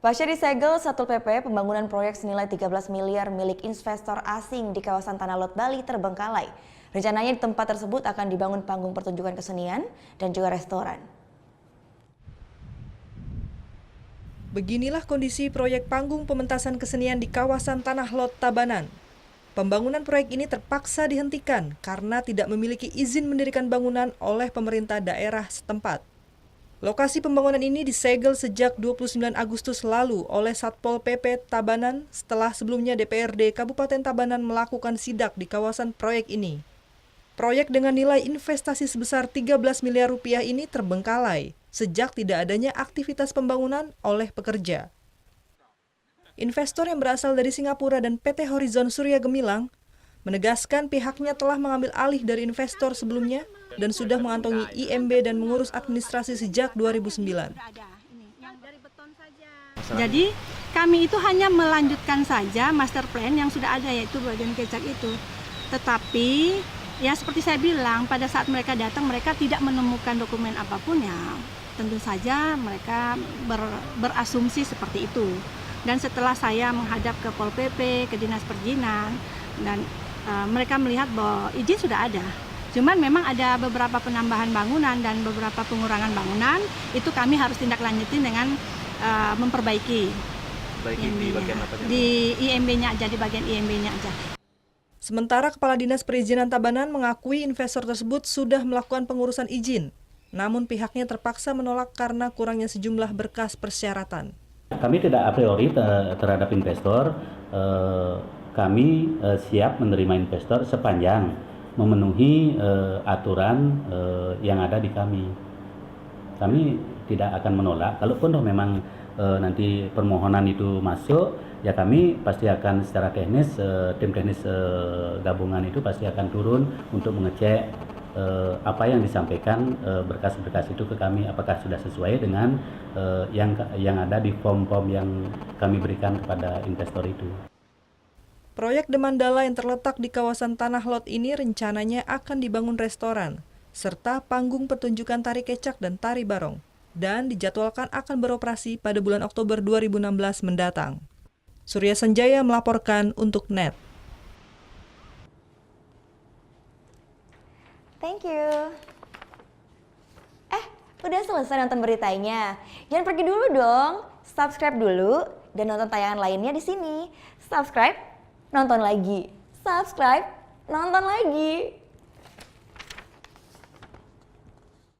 Pasca disegel Satpol PP, pembangunan proyek senilai 13 miliar milik investor asing di kawasan Tanah Lot, Bali terbengkalai. Rencananya di tempat tersebut akan dibangun panggung pertunjukan kesenian dan juga restoran. Beginilah kondisi proyek panggung pementasan kesenian di kawasan Tanah Lot, Tabanan. Pembangunan proyek ini terpaksa dihentikan karena tidak memiliki izin mendirikan bangunan oleh pemerintah daerah setempat. Lokasi pembangunan ini disegel sejak 29 Agustus lalu oleh Satpol PP Tabanan setelah sebelumnya DPRD Kabupaten Tabanan melakukan sidak di kawasan proyek ini. Proyek dengan nilai investasi sebesar 13 miliar rupiah ini terbengkalai sejak tidak adanya aktivitas pembangunan oleh pekerja. Investor yang berasal dari Singapura dan PT Horizon Surya Gemilang menegaskan pihaknya telah mengambil alih dari investor sebelumnya dan sudah mengantongi IMB dan mengurus administrasi sejak 2009. Jadi kami itu hanya melanjutkan saja master plan yang sudah ada, yaitu bagian kecak itu. Tetapi ya seperti saya bilang, pada saat mereka datang mereka tidak menemukan dokumen apapun, ya tentu saja mereka berasumsi seperti itu. Dan setelah saya menghadap ke Pol PP, ke Dinas Perizinan, dan mereka melihat bahwa izin sudah ada. Cuman memang ada beberapa penambahan bangunan dan beberapa pengurangan bangunan, itu kami harus tindak lanjutin dengan memperbaiki. Di bagian apa? Di IMB-nya aja, di bagian IMB-nya aja. Sementara Kepala Dinas Perizinan Tabanan mengakui investor tersebut sudah melakukan pengurusan izin, namun pihaknya terpaksa menolak karena kurangnya sejumlah berkas persyaratan. Kami tidak a priori terhadap investor, kami siap menerima investor sepanjang memenuhi aturan yang ada di kami. Kami tidak akan menolak, kalaupun memang nanti permohonan itu masuk, ya kami pasti akan secara teknis, tim teknis gabungan itu pasti akan turun untuk mengecek apa yang disampaikan berkas-berkas itu ke kami, apakah sudah sesuai dengan yang ada di form-form yang kami berikan kepada investor itu. Proyek The Mandala yang terletak di kawasan Tanah Lot ini rencananya akan dibangun restoran, serta panggung pertunjukan tari kecak dan tari barong, dan dijadwalkan akan beroperasi pada bulan Oktober 2016 mendatang. Surya Sanjaya melaporkan untuk NET. Thank you. Udah selesai nonton beritanya? Jangan pergi dulu dong. Subscribe dulu dan nonton tayangan lainnya di sini. Subscribe, nonton lagi. Subscribe, nonton lagi.